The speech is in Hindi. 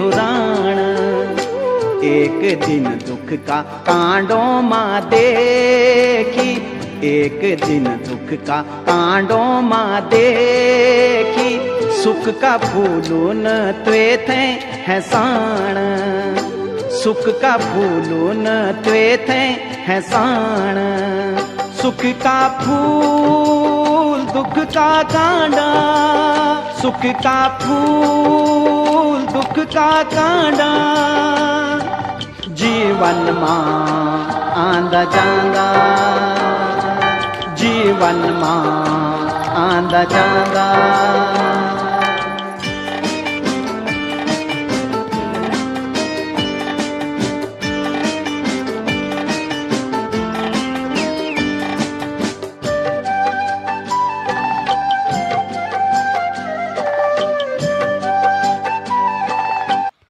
झुराण। एक दिन दुख का कांडों माँ देखी, एक दिन दुख का कांडों माँ देखी, सुख का फूलून त्वे थे है साण, सुख का फूलून त्वे थे है साण। सुख का फूल दुख का कांडा, सुख का फूल दुख का कांडा, जीवन मां आंदा जांदा, जीवन मां आंदा जांदा।